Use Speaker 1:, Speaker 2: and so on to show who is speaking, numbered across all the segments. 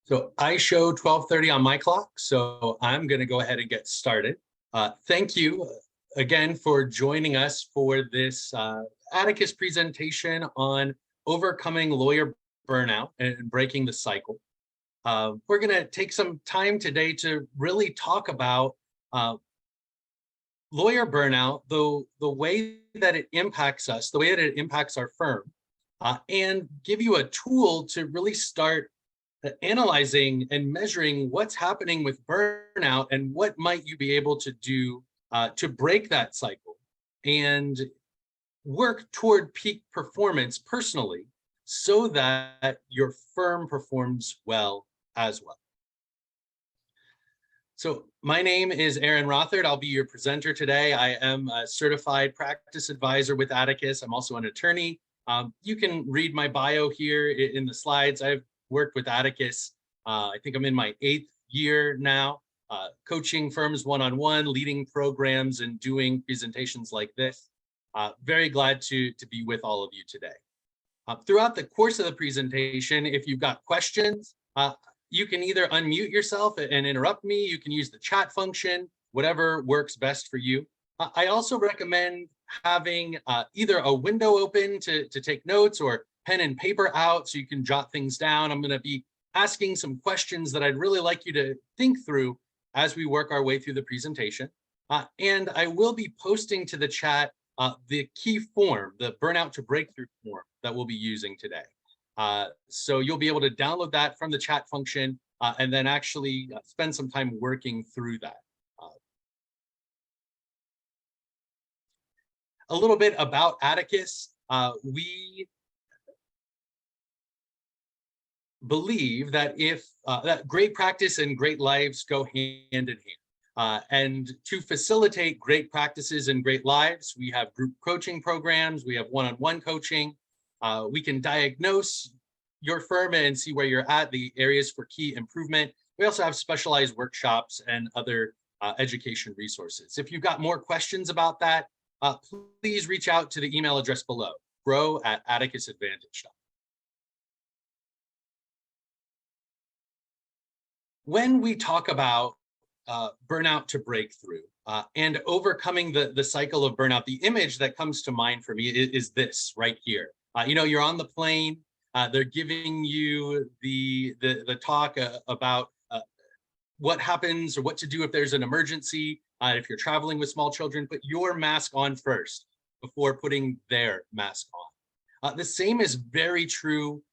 Speaker 1: So I show 12:30 on my clock, so I'm going to go ahead and get started. Thank you again for joining us for this Atticus presentation on overcoming lawyer burnout and breaking the cycle. We're going to take some time today to really talk about lawyer burnout, the way that it impacts us, the way that it impacts our firm, and give you a tool to really start analyzing and measuring what's happening with burnout and what might you be able to do to break that cycle and work toward peak performance personally so that your firm performs well as well. So my name is Aaron Rothert. I'll be your presenter today. I am a certified practice advisor with Atticus. I'm also an attorney. You can read my bio here in the slides. I've worked with Atticus. I think I'm in my 8th year now, coaching firms one-on-one, leading programs, and doing presentations like this. Very glad to be with all of you today. Throughout the course of the presentation, if you've got questions, you can either unmute yourself and interrupt me. You can use the chat function, whatever works best for you. I also recommend having either a window open to take notes or pen and paper out so you can jot things down. I'm going to be asking some questions that I'd really like you to think through as we work our way through the presentation. And I will be posting to the chat the key form, the Burnout to Breakthrough form that we'll be using today. So you'll be able to download that from the chat function and then actually spend some time working through that. A little bit about Atticus. We believe that that great practice and great lives go hand in hand. And to facilitate great practices and great lives, we have group coaching programs, we have one-on-one coaching. We can diagnose your firm and see where you're at, the areas for key improvement. We also have specialized workshops and other education resources. If you've got more questions about that, please reach out to the email address below, grow@atticusadvantage.com. When we talk about burnout to breakthrough and overcoming the cycle of burnout, the image that comes to mind for me is this right here. You're on the plane, they're giving you the talk about what happens or what to do if there's an emergency, if you're traveling with small children, put your mask on first before putting their mask on. The same is very true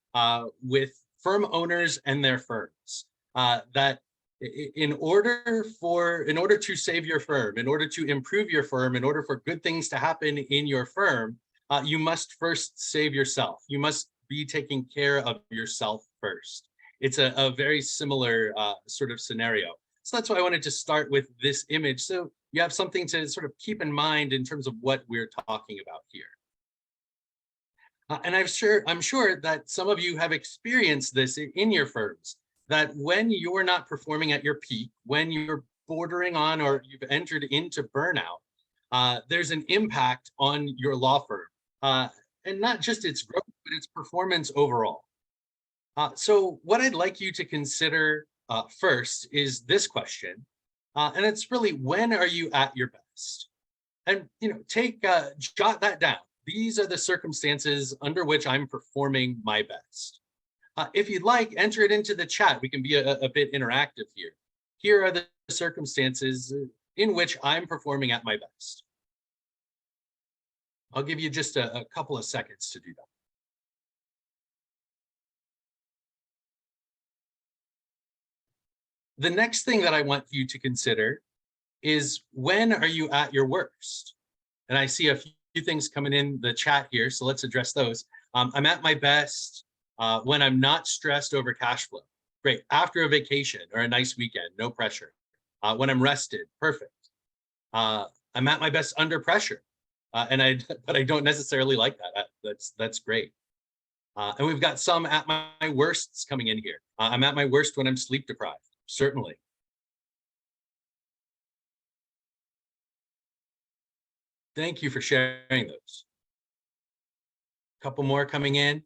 Speaker 1: with firm owners and their firms. That in order to save your firm, in order to improve your firm, in order for good things to happen in your firm, you must first save yourself. You must be taking care of yourself first. It's a very similar sort of scenario. So that's why I wanted to start with this image, so you have something to sort of keep in mind in terms of what we're talking about here. And I'm sure that some of you have experienced this in your firms, that when you're not performing at your peak, when you're bordering on or you've entered into burnout, there's an impact on your law firm, and not just its growth, but its performance overall. So what I'd like you to consider first is this question, and it's really, when are you at your best? And jot that down. These are the circumstances under which I'm performing my best. If you'd like, enter it into the chat. We can be a bit interactive here. Here are the circumstances in which I'm performing at my best. I'll give you just a couple of seconds to do that. The next thing that I want you to consider is, when are you at your worst? And I see a few things coming in the chat here, so let's address those. I'm at my best when I'm not stressed over cash flow. Great. After a vacation or a nice weekend, no pressure. When I'm rested, perfect. I'm at my best under pressure, but I don't necessarily like that. That's great. And we've got some at my worsts coming in here. I'm at my worst when I'm sleep deprived. Certainly. Thank you for sharing those. A couple more coming in.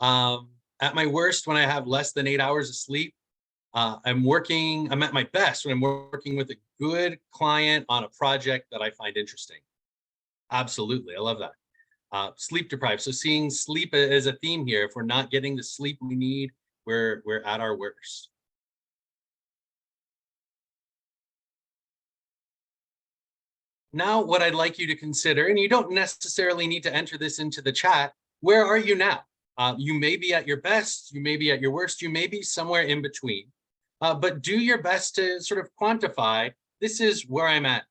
Speaker 1: At my worst when I have less than 8 hours of sleep. I'm at my best when I'm working with a good client on a project that I find interesting. Absolutely, I love that. Sleep deprived. So seeing sleep as a theme here. If we're not getting the sleep we need, we're at our worst. Now, what I'd like you to consider, and you don't necessarily need to enter this into the chat, where are you now? You may be at your best, you may be at your worst, you may be somewhere in between. But do your best to sort of quantify, this is where I'm at,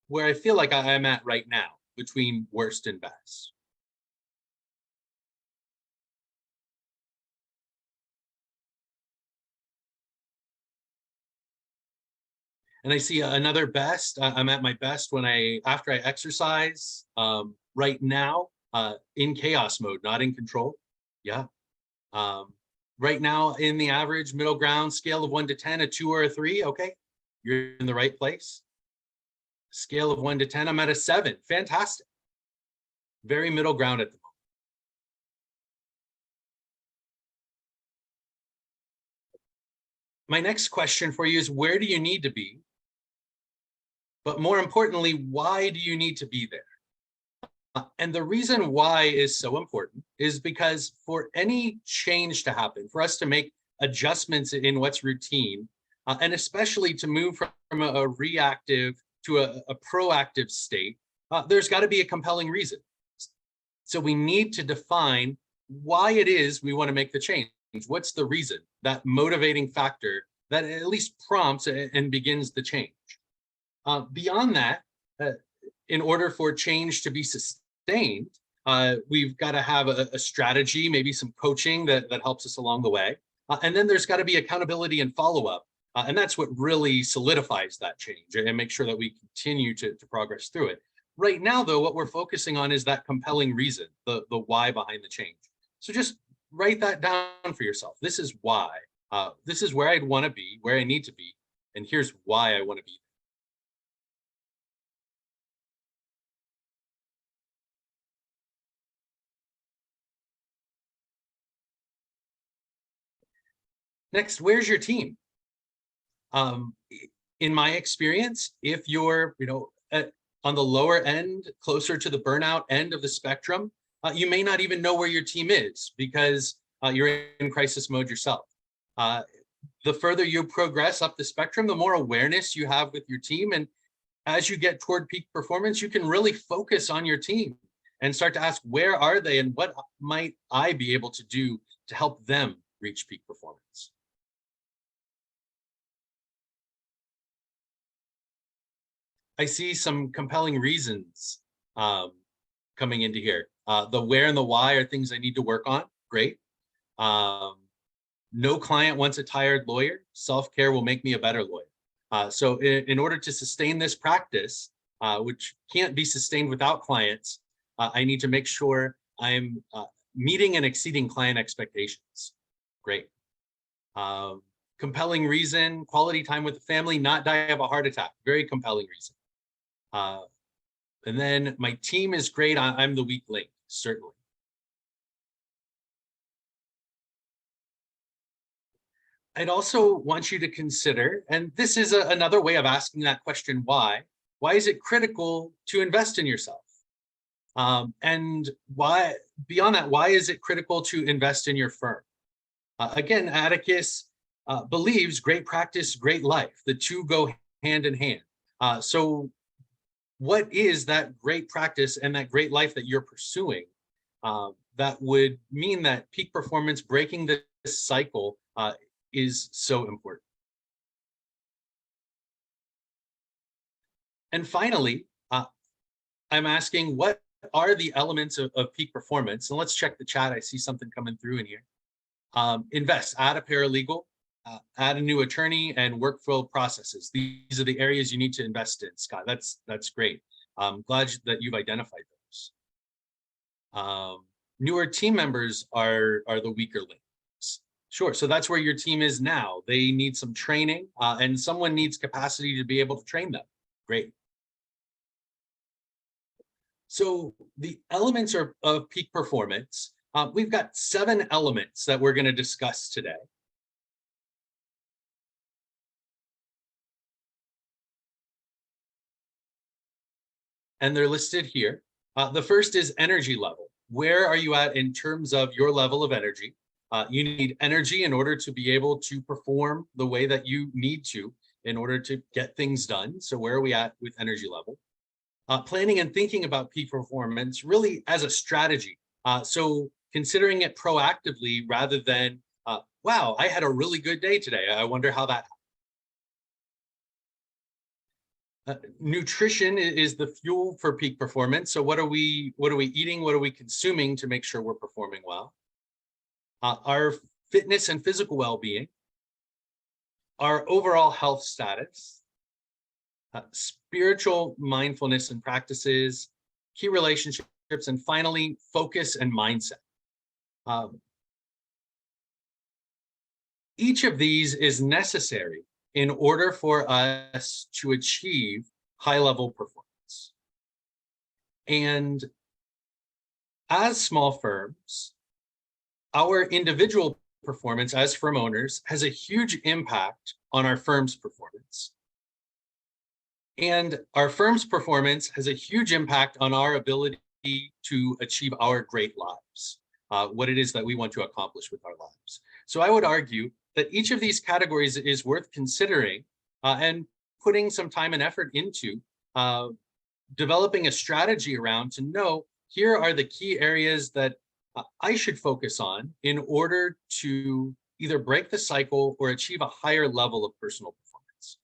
Speaker 1: where I feel like I'm at right now, between worst and best. And I see another best. I'm at my best when after I exercise. Right now, in chaos mode, not in control. Yeah. Um, right now, in the average middle ground scale of 1 to 10, a 2 or a 3. Okay, you're in the right place. Scale of 1 to 10, I'm at a 7. Fantastic. Very middle ground at the moment. My next question for you is, where do you need to be? But more importantly, why do you need to be there? And the reason why is so important is because for any change to happen, for us to make adjustments in what's routine, and especially to move from a reactive to a proactive state, there's got to be a compelling reason. So we need to define why it is we want to make the change. What's the reason, that motivating factor that at least prompts and begins the change? Beyond that, in order for change to be sustained, we've got to have a strategy, maybe some coaching that helps us along the way. And then there's got to be accountability and follow-up. And that's what really solidifies that change and make sure that we continue to progress through it. Right now, though, what we're focusing on is that compelling reason, the why behind the change. So just write that down for yourself. This is why. This is where I'd want to be, where I need to be, and here's why I want to be. Next, where's your team? Um, in my experience, if you're, on the lower end, closer to the burnout end of the spectrum, you may not even know where your team is because you're in crisis mode yourself. The further you progress up the spectrum, the more awareness you have with your team. And as you get toward peak performance, you can really focus on your team and start to ask, where are they and what might I be able to do to help them reach peak performance? I see some compelling reasons coming into here. The where and the why are things I need to work on. Great. Um, no client wants a tired lawyer. Self-care will make me a better lawyer. So in order to sustain this practice, which can't be sustained without clients, I need to make sure I'm meeting and exceeding client expectations. Great. Compelling reason, quality time with the family, not die of a heart attack. Very compelling reason. And then my team is great. I'm the weak link, certainly. I'd also want you to consider, and this is another way of asking that question, why is it critical to invest in yourself? And why, beyond that, why is it critical to invest in your firm? Again, Atticus believes great practice, great life. The two go hand in hand. So what is that great practice and that great life that you're pursuing that would mean that peak performance, breaking this cycle, is so important? And finally, I'm asking, what are the elements of peak performance? And let's check the chat. I see something coming through in here. Invest, add a paralegal, add a new attorney, and workflow processes. These are the areas you need to invest in, Scott. That's great. I'm glad that you've identified those. Newer team members are the weaker links. Sure, so that's where your team is now. They need some training, and someone needs capacity to be able to train them. Great. So the elements of peak performance, we've got 7 elements that we're going to discuss today. and they're listed here. The first is energy level. Where are you at in terms of your level of energy? You need energy in order to be able to perform the way that you need to in order to get things done. So where are we at with energy level? Planning and thinking about peak performance really as a strategy. So considering it proactively rather than, wow, I had a really good day today. I wonder how that nutrition is the fuel for peak performance. So what are we eating? What are we consuming to make sure we're performing well? Our fitness and physical well-being, our overall health status, spiritual mindfulness and practices, key relationships, and finally, focus and mindset. Each of these is necessary in order for us to achieve high-level performance. And as small firms, our individual performance as firm owners has a huge impact on our firm's performance. And our firm's performance has a huge impact on our ability to achieve our great lives, what it is that we want to accomplish with our lives. So I would argue that each of these categories is worth considering and putting some time and effort into developing a strategy around to know here are the key areas that I should focus on in order to either break the cycle or achieve a higher level of personal performance.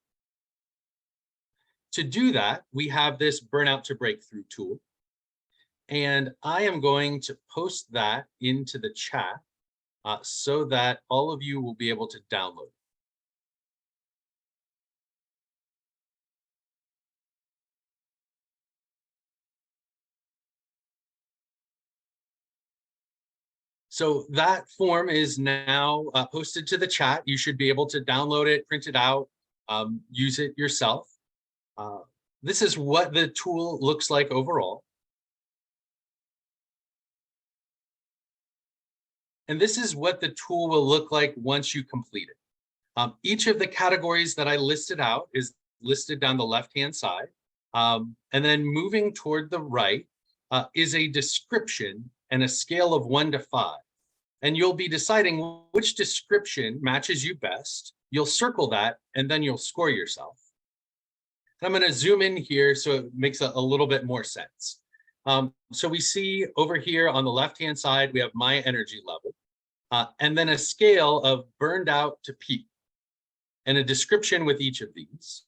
Speaker 1: To do that, we have this Burnout to Breakthrough tool. And I am going to post that into the chat so that all of you will be able to download it. So that form is now posted to the chat. You should be able to download it, print it out, use it yourself. This is what the tool looks like overall. And this is what the tool will look like once you complete it. Each of the categories that I listed out is listed down the left-hand side. And then moving toward the right is a description and a scale of 1 to 5. And you'll be deciding which description matches you best. You'll circle that, and then you'll score yourself. And I'm going to zoom in here so it makes a little bit more sense. So we see over here on the left-hand side, we have my energy level, and then a scale of burned out to peak, and a description with each of these.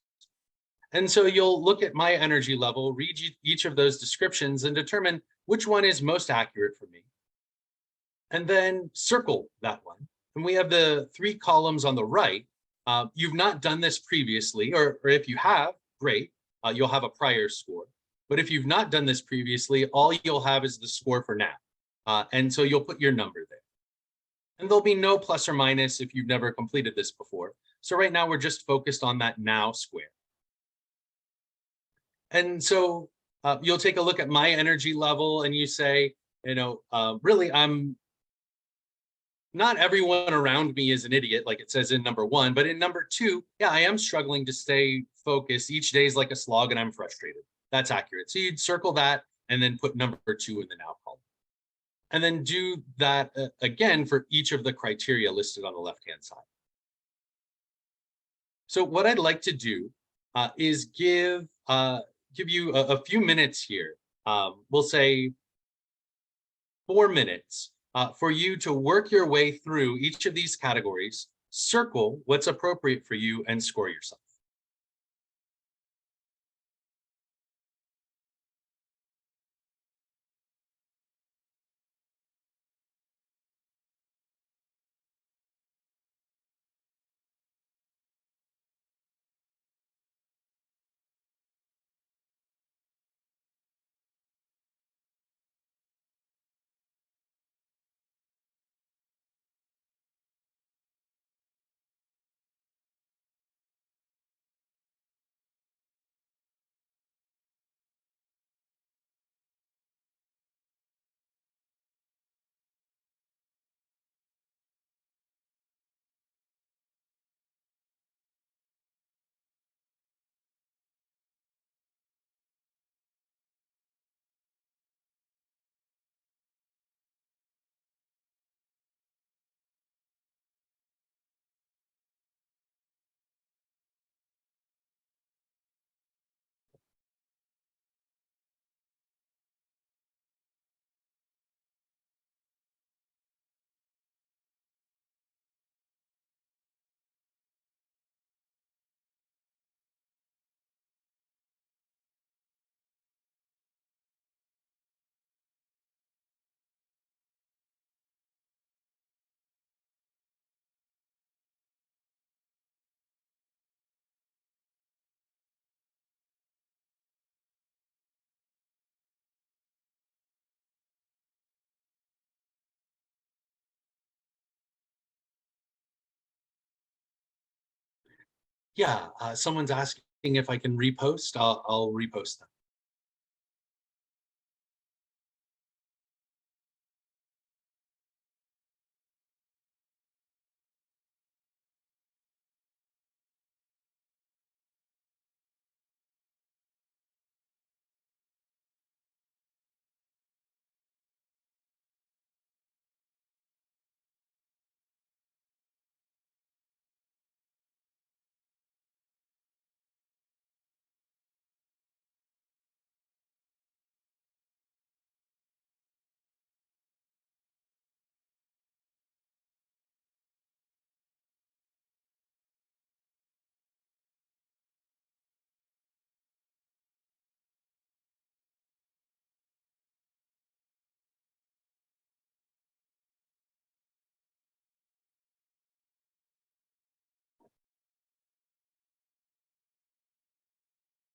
Speaker 1: And so you'll look at my energy level, read each of those descriptions, and determine which one is most accurate for me. And then circle that one. And we have the 3 columns on the right. You've not done this previously, or if you have, great, you'll have a prior score. But if you've not done this previously, all you'll have is the score for now. And so you'll put your number there. And there'll be no plus or minus if you've never completed this before. So right now we're just focused on that now square. And so you'll take a look at my energy level and you say, really, not everyone around me is an idiot, like it says in number 1, but in number 2, yeah, I am struggling to stay focused. Each day is like a slog and I'm frustrated. That's accurate. So you'd circle that and then put number 2 in the now column. And then do that again for each of the criteria listed on the left-hand side. So what I'd like to do is give you a few minutes here. We'll say 4 minutes for you to work your way through each of these categories, circle what's appropriate for you, and score yourself. Yeah, someone's asking if I can repost. I'll repost them.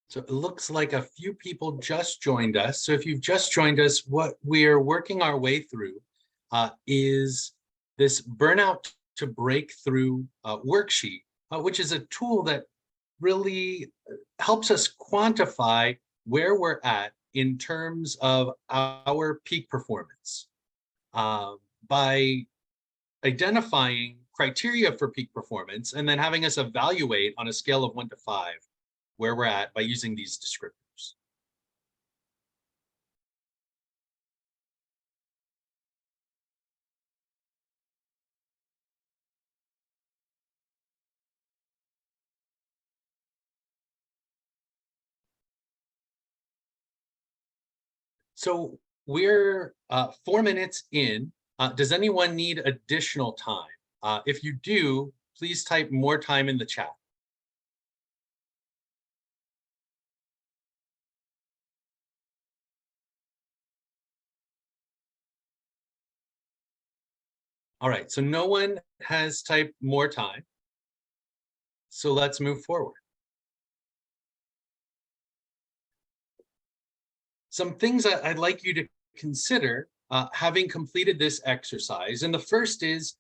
Speaker 1: So it looks like a few people just joined us. So if you've just joined us, what we're working our way through is this Burnout to Breakthrough worksheet, which is a tool that really helps us quantify where we're at in terms of our peak performance by identifying criteria for peak performance and then having us evaluate on a scale of 1 to 5 where we're at by using these descriptors. So we're 4 minutes in. Does anyone need additional time? If you do, please type more time in the chat. All right, so no one has typed more time. So let's move forward. Some things I'd like you to consider having completed this exercise. And the first is,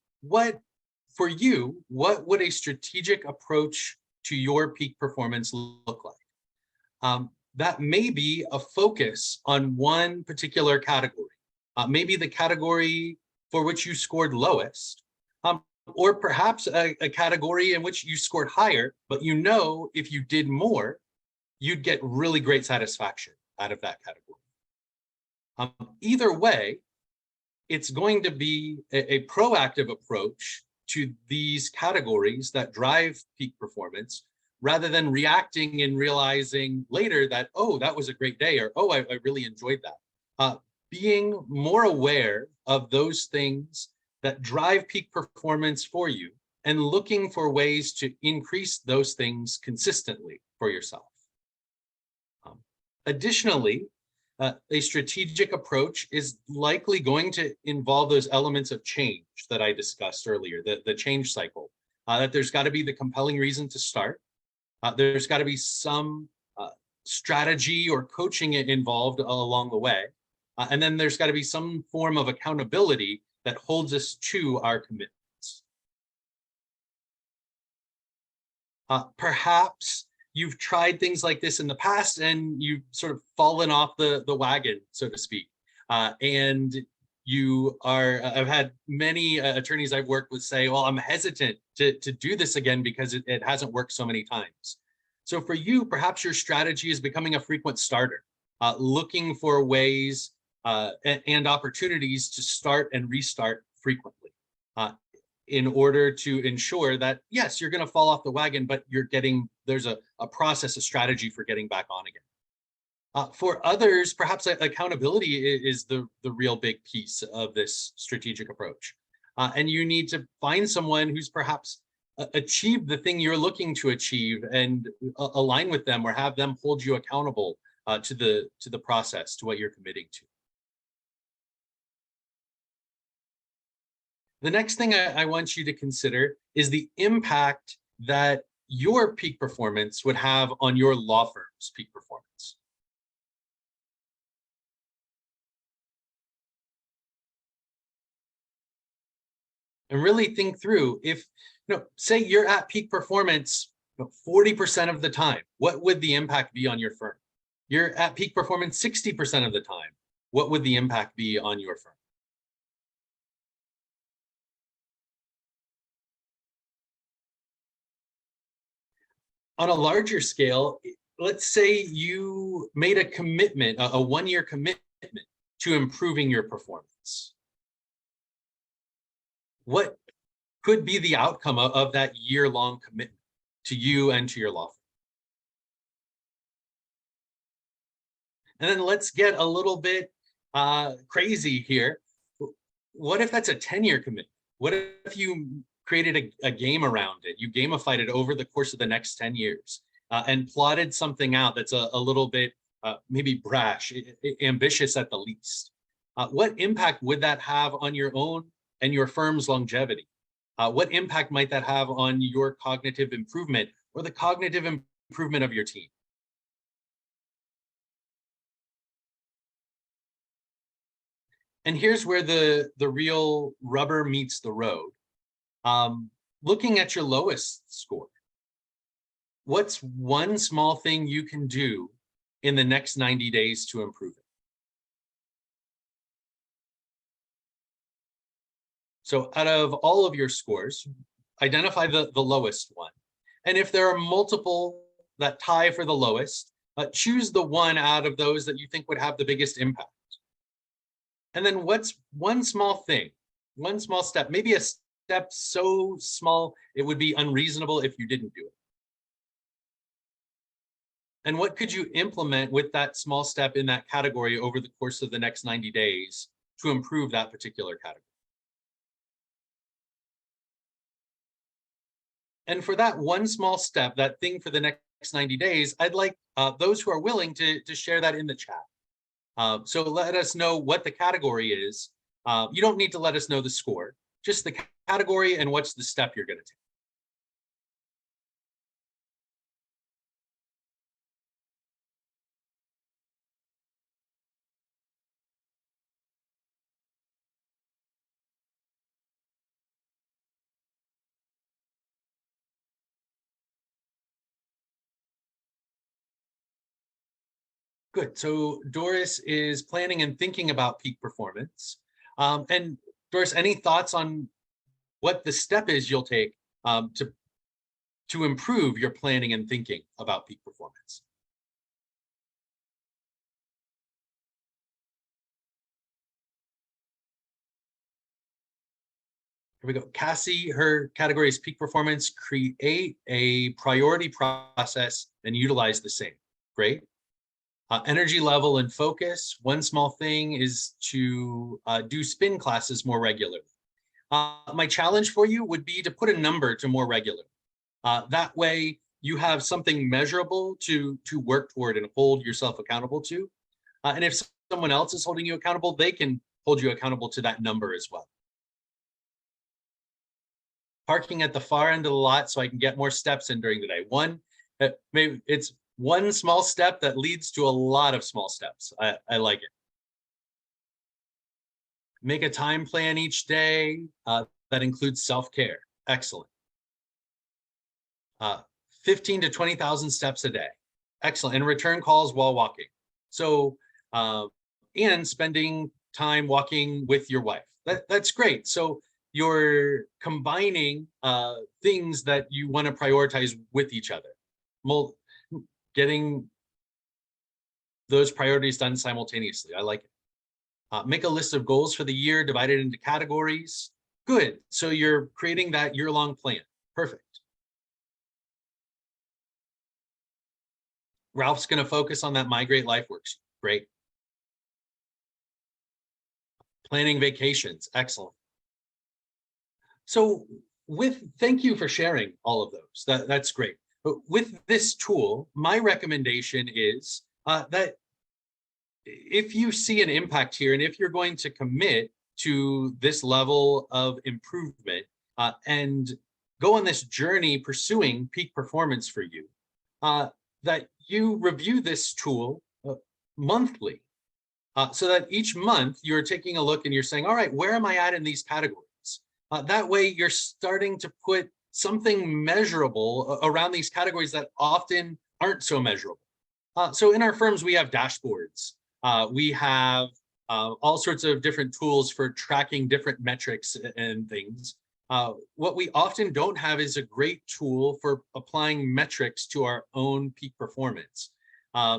Speaker 1: for you, what would a strategic approach to your peak performance look like? That may be a focus on one particular category, maybe the category for which you scored lowest, or perhaps a category in which you scored higher, but you know if you did more, you'd get really great satisfaction out of that category. Either way, it's going to be a proactive approach to these categories that drive peak performance rather than reacting and realizing later that, oh, that was a great day, or oh, I really enjoyed that. Being more aware of those things that drive peak performance for you and looking for ways to increase those things consistently for yourself. Additionally, a strategic approach is likely going to involve those elements of change that I discussed earlier, the change cycle, that there's got to be the compelling reason to start. There's got to be some strategy or coaching involved along the way. And then there's got to be some form of accountability that holds us to our commitments. Perhaps you've tried things like this in the past and you've sort of fallen off the wagon, so to speak. And I've had many attorneys I've worked with say, well, I'm hesitant to do this again because it hasn't worked so many times. So for you, perhaps your strategy is becoming a frequent starter, looking for ways and opportunities to start and restart frequently. In order to ensure that, yes, you're going to fall off the wagon, but there's a process, a strategy for getting back on again. For others, perhaps accountability is the real big piece of this strategic approach. And you need to find someone who's perhaps achieved the thing you're looking to achieve and align with them or have them hold you accountable to the process, to what you're committing to. The next thing I want you to consider is the impact that your peak performance would have on your law firm's peak performance. And really think through, if, say you're at peak performance 40% of the time, what would the impact be on your firm? You're at peak performance 60% of the time, what would the impact be on your firm? On a larger scale, let's say you made a commitment, a one-year commitment to improving your performance. What could be the outcome of that year-long commitment to you and to your law firm? And then let's get a little bit crazy here. What if that's a 10-year commitment? What if you created a game around it? You gamified it over the course of the next 10 years and plotted something out that's a little bit maybe brash, ambitious at the least. What impact would that have on your own and your firm's longevity? What impact might that have on your cognitive improvement or the cognitive improvement of your team? And here's where the real rubber meets the road. Looking at your lowest score, what's one small thing you can do in the next 90 days to improve it? So out of all of your scores, identify the lowest one. And if there are multiple that tie for the lowest, choose the one out of those that you think would have the biggest impact. And then what's one small thing, one small step, maybe a step so small it would be unreasonable if you didn't do it? And what could you implement with that small step in that category over the course of the next 90 days to improve that particular category? And for that one small step, that thing for the next 90 days, I'd like those who are willing to share that in the chat. So let us know what the category is. You don't need to let us know the score, just the category and what's the step you're going to take. Good. So Doris is planning and thinking about peak performance. And Doris, any thoughts on what the step is you'll take to improve your planning and thinking about peak performance? Here we go. Cassie, her category is peak performance. Create a priority process and utilize the same. Great. Energy level and focus. One small thing is to do spin classes more regularly. My challenge for you would be to put a number to more regular. That way you have something measurable to work toward and hold yourself accountable to. And if someone else is holding you accountable, they can hold you accountable to that number as well. Parking at the far end of the lot so I can get more steps in during the day. Maybe it's one small step that leads to a lot of small steps. I like it. Make a time plan each day that includes self-care. Excellent. 15 to 20,000 steps a day. Excellent. And return calls while walking. So, and spending time walking with your wife. That's great. So you're combining things that you want to prioritize with each other. Getting those priorities done simultaneously. I like it. Make a list of goals for the year, divided into categories. Good. So you're creating that year-long plan. Perfect. Ralph's going to focus on that My Great Life worksheet. Great. Planning vacations. Excellent. So thank you for sharing all of those. That's great. But with this tool, my recommendation is that if you see an impact here, and if you're going to commit to this level of improvement and go on this journey pursuing peak performance for you, that you review this tool monthly, so that each month you're taking a look and you're saying, all right, where am I at in these categories? That way you're starting to put something measurable around these categories that often aren't so measurable. So in our firms, we have dashboards. We have all sorts of different tools for tracking different metrics and things. What we often don't have is a great tool for applying metrics to our own peak performance.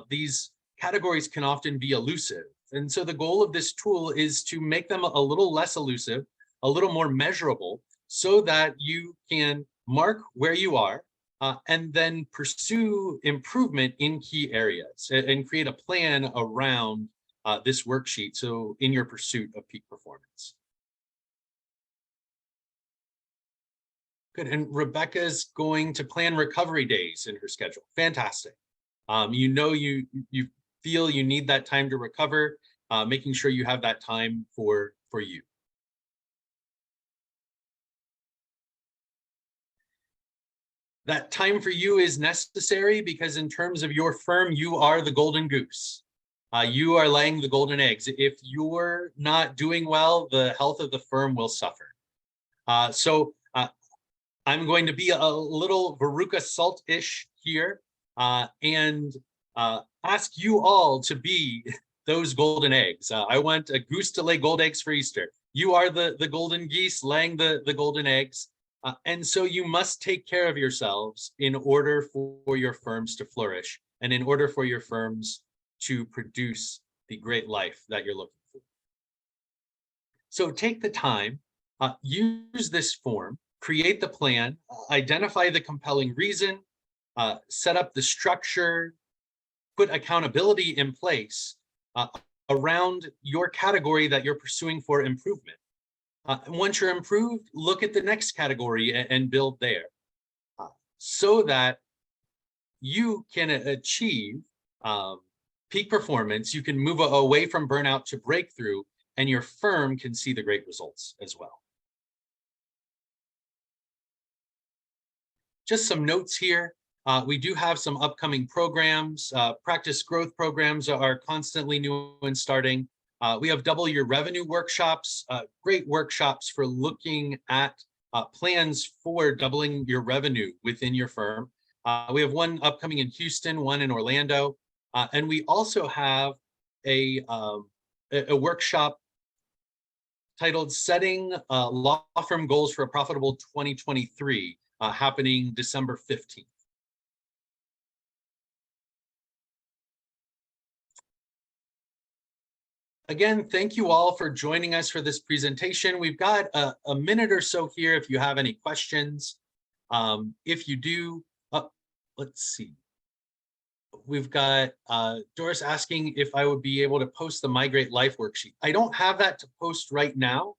Speaker 1: These categories can often be elusive. And so the goal of this tool is to make them a little less elusive, a little more measurable, so that you can mark where you are and then pursue improvement in key areas and create a plan around this worksheet. So in your pursuit of peak performance. Good. And Rebecca's going to plan recovery days in her schedule. Fantastic. You know, you feel you need that time to recover, making sure you have that time for you. That time for you is necessary because in terms of your firm, you are the golden goose. You are laying the golden eggs. If you're not doing well, the health of the firm will suffer. So I'm going to be a little Veruca Salt-ish here and ask you all to be those golden eggs. I want a goose to lay gold eggs for Easter. You are the golden geese laying the golden eggs. And so you must take care of yourselves in order for your firms to flourish and in order for your firms to produce the great life that you're looking for. So take the time, use this form, create the plan, identify the compelling reason, set up the structure, put accountability in place around your category that you're pursuing for improvement. Once you're improved, look at the next category and build there so that you can achieve peak performance. You can move away from burnout to breakthrough, and your firm can see the great results as well. Just some notes here. We do have some upcoming programs. Practice growth programs are constantly new and starting. We have double your revenue workshops, great workshops for looking at plans for doubling your revenue within your firm. We have one upcoming in Houston, one in Orlando, and we also have a workshop titled Setting Law Firm Goals for a Profitable 2023, happening December 15th. Again, thank you all for joining us for this presentation. We've got a minute or so here if you have any questions. If you do, let's see. We've got Doris asking if I would be able to post the Migrate Life worksheet. I don't have that to post right now,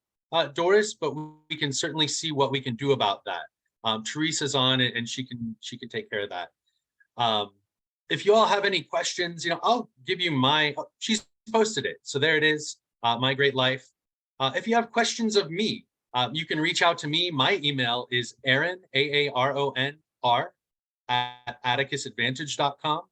Speaker 1: Doris, but we can certainly see what we can do about that. Teresa's on it and she can take care of that. If you all have any questions, I'll give you she's posted it. So there it is, Migrate Life. If you have questions of me, you can reach out to me. My email is Aaron, AARONR, at atticusadvantage.com.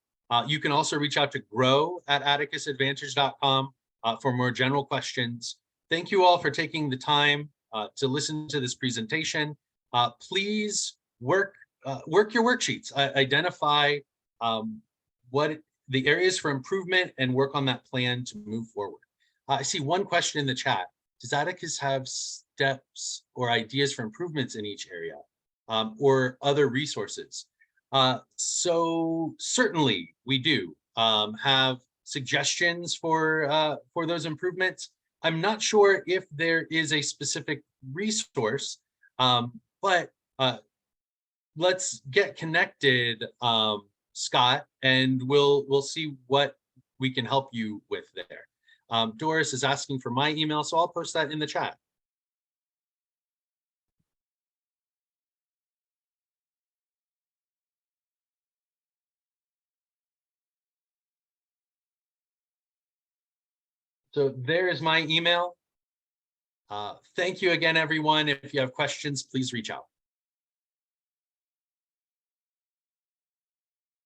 Speaker 1: You can also reach out to grow@atticusadvantage.com for more general questions. Thank you all for taking the time to listen to this presentation. Please work your worksheets. Identify what the areas for improvement and work on that plan to move forward. I see one question in the chat. Does Atticus have steps or ideas for improvements in each area or other resources? So certainly we do have suggestions for those improvements. I'm not sure if there is a specific resource, but let's get connected, Scott, and we'll see what we can help you with there. Doris is asking for my email, so I'll post that in the chat. So there is my email. Thank you again, everyone. If you have questions, please reach out.